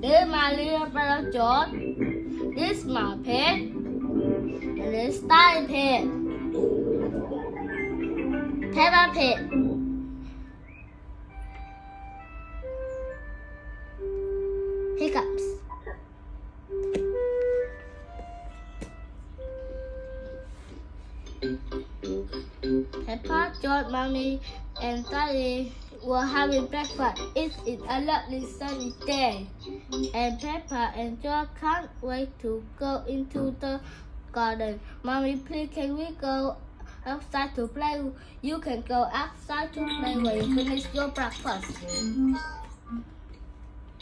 This is my little brother George. This is my pet. And this is Tiny Pet. Peppa Pig. Hiccups. Peppa, George, Mommy, and Daddy were having breakfast. It is a lovely sunny day, and Peppa and George can't wait to go into the garden. Mommy, please, can we go outside to play? You can go outside to play when you finish your breakfast. Yum,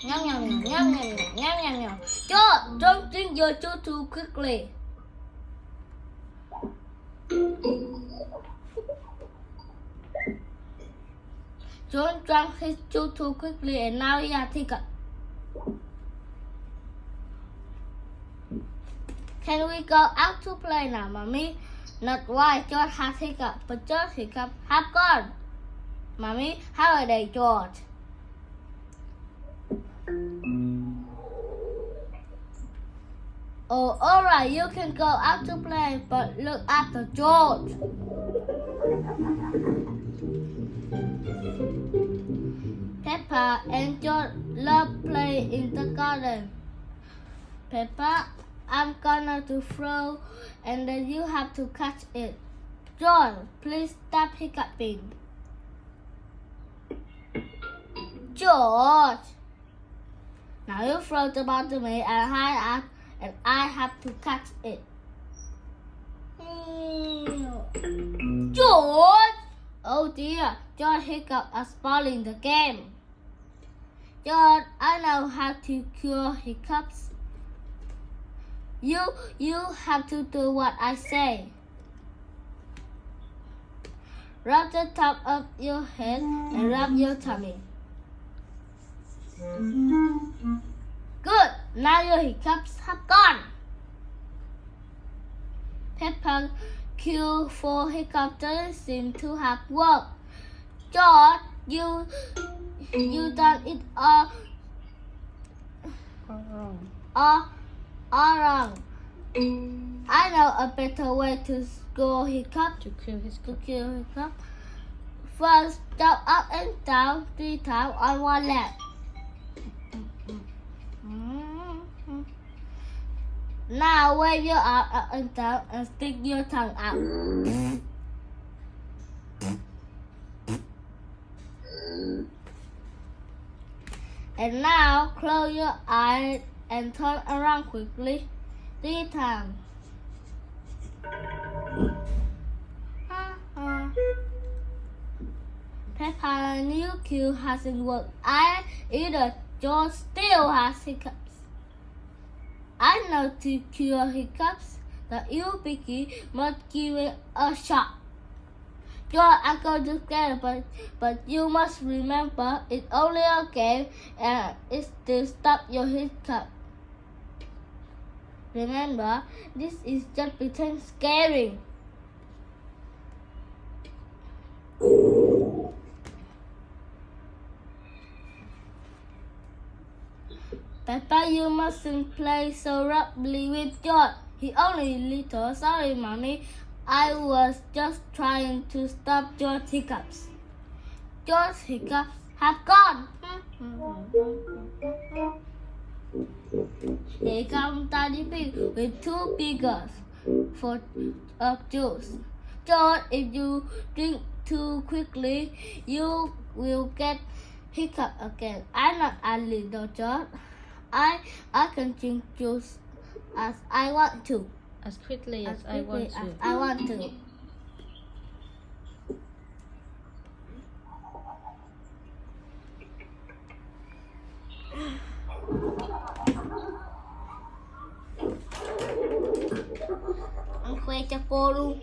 yum, yum, yum, yum, yum, yum, yum. George, don't drink your juice too quickly. John drank his juice too quickly and now he has hiccups. Can we go out to play now, Mommy? Not why George has hiccups, but George's hiccups have gone. Mommy, how are they, George? Oh, alright, you can go out to play, but look after George. Peppa and George love playing in the garden. Peppa, I'm gonna to throw and then you have to catch it. George, please stop hiccuping. George! Now you throw the ball to me and I have to catch it. George! Oh dear, George Hiccup are spoiling the game. George, I know how to cure hiccups. You have to do what I say. Rub the top of your head and rub your tummy. Good, now your hiccups have gone. Peppa cure for hiccups doesn't seem to have worked. George, you done it all wrong. I know a better way to cure hiccups. First, jump up and down 3 times on one leg. Now wave your arm up and down and stick your tongue out. And now close your eyes and turn around quickly 3 times. Peppa's new cue hasn't worked either. George still has hiccups. I know to cure hiccups, the you Vicky must give it a shot. George, I'm going to scare, but you must remember it's only a game and it's to stop your hiccup. Remember, this is just pretend scaring. Peppa, you mustn't play so roughly with George. He only little. Sorry, Mommy. I was just trying to stop George's hiccups. George's hiccups have gone. Here comes Tiny Pig with 2 beakers full of juice. George, if you drink too quickly, you will get hiccup again. I'm not a little George. I can drink juice as I want to. As quickly as I want to. I want to. Ăn khoe cho cô luôn.